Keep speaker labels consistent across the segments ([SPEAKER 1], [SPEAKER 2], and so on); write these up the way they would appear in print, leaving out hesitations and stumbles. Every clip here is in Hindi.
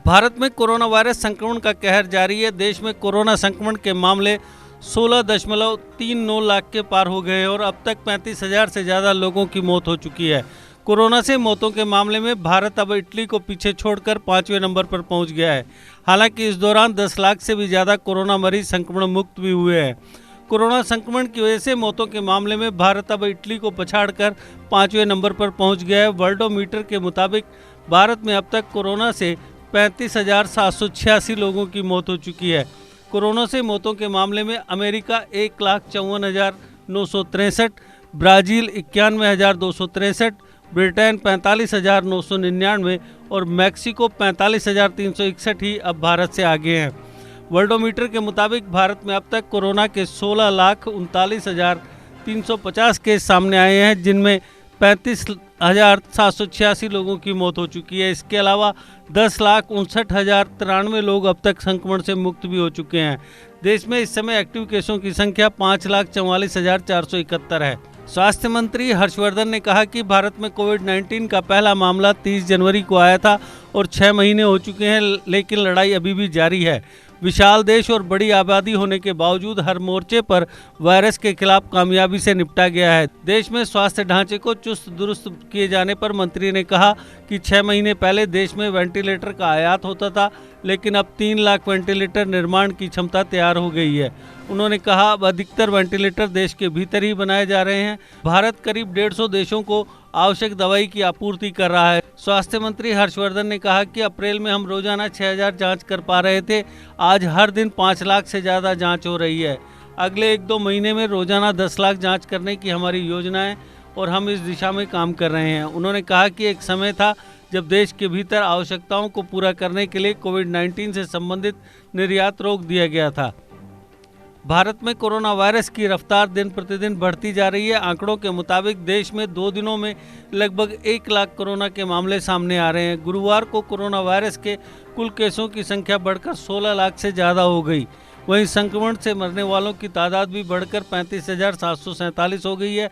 [SPEAKER 1] भारत में कोरोना वायरस संक्रमण का कहर जारी है। देश में कोरोना संक्रमण के मामले 16.39 लाख के पार हो गए और अब तक 35,000 से ज़्यादा लोगों की मौत हो चुकी है। कोरोना से मौतों के मामले में भारत अब इटली को पीछे छोड़कर 5वें नंबर पर पहुंच गया है। हालांकि इस दौरान 10 लाख से भी ज़्यादा कोरोना मरीज संक्रमण मुक्त भी हुए हैं। कोरोना संक्रमण की वजह से मौतों के मामले में भारत अब इटली को पछाड़कर 5वें नंबर पर पहुंच गया है। वर्ल्डोमीटर के मुताबिक भारत में अब तक कोरोना से 35,786 लोगों की मौत हो चुकी है। कोरोना से मौतों के मामले में अमेरिका 1,54,963, ब्राज़ील 91,263, ब्रिटेन 45,999 और मैक्सिको 45,361 ही अब भारत से आगे हैं। वर्ल्डोमीटर के मुताबिक भारत में अब तक कोरोना के 16,39,350 केस सामने आए हैं, जिनमें 35,786 लोगों की मौत हो चुकी है। इसके अलावा 10,59,093 लोग अब तक संक्रमण से मुक्त भी हो चुके हैं। देश में इस समय एक्टिव केसों की संख्या 5,44,471 है। स्वास्थ्य मंत्री हर्षवर्धन ने कहा कि भारत में कोविड-19 का पहला मामला 30 जनवरी को आया था और 6 महीने हो चुके हैं, लेकिन लड़ाई अभी भी जारी है। विशाल देश और बड़ी आबादी होने के बावजूद हर मोर्चे पर वायरस के खिलाफ कामयाबी से निपटा गया है। देश में स्वास्थ्य ढांचे को चुस्त दुरुस्त किए जाने पर मंत्री ने कहा कि 6 महीने पहले देश में वेंटिलेटर का आयात होता था, लेकिन अब 3 लाख वेंटिलेटर निर्माण की क्षमता तैयार हो गई है। उन्होंने कहा अब अधिकतर वेंटिलेटर देश के भीतर ही बनाए जा रहे हैं। भारत करीब 150 देशों को आवश्यक दवाई की आपूर्ति कर रहा है। स्वास्थ्य मंत्री हर्षवर्धन ने कहा कि अप्रैल में हम रोजाना 6,000 जांच कर पा रहे थे, आज हर दिन 5 लाख से ज़्यादा जांच हो रही है। अगले 1-2 महीने में रोजाना 10 लाख जांच करने की हमारी योजना है और हम इस दिशा में काम कर रहे हैं। उन्होंने कहा कि एक समय था जब देश के भीतर आवश्यकताओं को पूरा करने के लिए कोविड-19 से संबंधित निर्यात रोक दिया गया था। भारत में कोरोना वायरस की रफ्तार दिन प्रतिदिन बढ़ती जा रही है। आंकड़ों के मुताबिक देश में 2 दिनों में लगभग 1 लाख कोरोना के मामले सामने आ रहे हैं। गुरुवार को कोरोना वायरस के कुल केसों की संख्या बढ़कर 16 लाख से ज़्यादा हो गई। वहीं संक्रमण से मरने वालों की तादाद भी बढ़कर 35,747 हो गई है।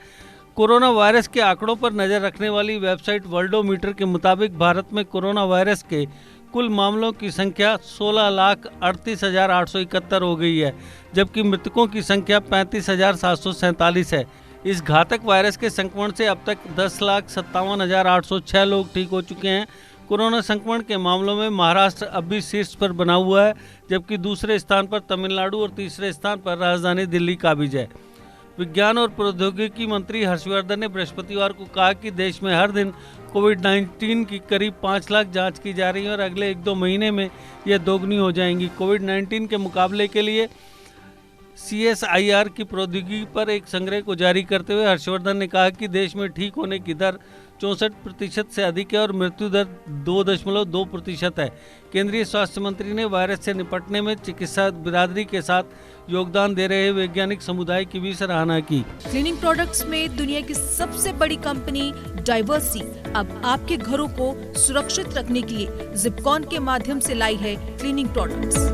[SPEAKER 1] कोरोना वायरस के आंकड़ों पर नज़र रखने वाली वेबसाइट वर्ल्डोमीटर के मुताबिक भारत में कोरोना वायरस के कुल मामलों की संख्या 16,38,871 हो गई है, जबकि मृतकों की संख्या 35,747 है। इस घातक वायरस के संक्रमण से अब तक 10,57,806 लोग ठीक हो चुके हैं। कोरोना संक्रमण के मामलों में महाराष्ट्र अब भी शीर्ष पर बना हुआ है, जबकि दूसरे स्थान पर तमिलनाडु और तीसरे स्थान पर राजधानी दिल्ली काबिज है। विज्ञान और प्रौद्योगिकी मंत्री हर्षवर्धन ने बृहस्पतिवार को कहा कि देश में हर दिन कोविड-19 की करीब 5 लाख जांच की जा रही है और अगले 1-2 महीने में यह दोगुनी हो जाएंगी। कोविड-19 के मुकाबले के लिए CSIR की प्रौद्योगिकी पर एक संग्रह को जारी करते हुए हर्षवर्धन ने कहा कि देश में ठीक होने की दर 64% से अधिक है और मृत्यु दर 2.2% है। केंद्रीय स्वास्थ्य मंत्री ने वायरस से निपटने में चिकित्सा बिरादरी के साथ योगदान दे रहे वैज्ञानिक समुदाय की भी सराहना की।
[SPEAKER 2] क्लीनिंग प्रोडक्ट्स में दुनिया की सबसे बड़ी कंपनी डाइवर्सी अब आपके घरों को सुरक्षित रखने के लिए जिपकॉन के माध्यम से लाई है cleaning products.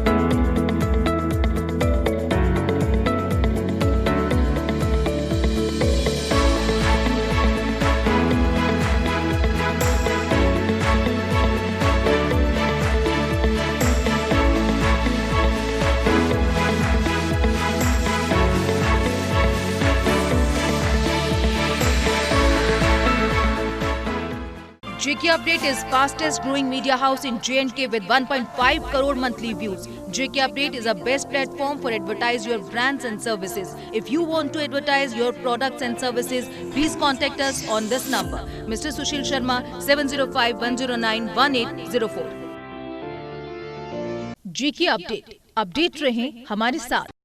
[SPEAKER 2] JK Update is fastest growing media house in J&K with 1.5 crore monthly views. JK Update is a best platform for advertise your brands and services. If you want to advertise your products and services, please contact us on this number. Mr. Sushil Sharma, 705-109-1804. JK Update. Update रहें हमारे साथ।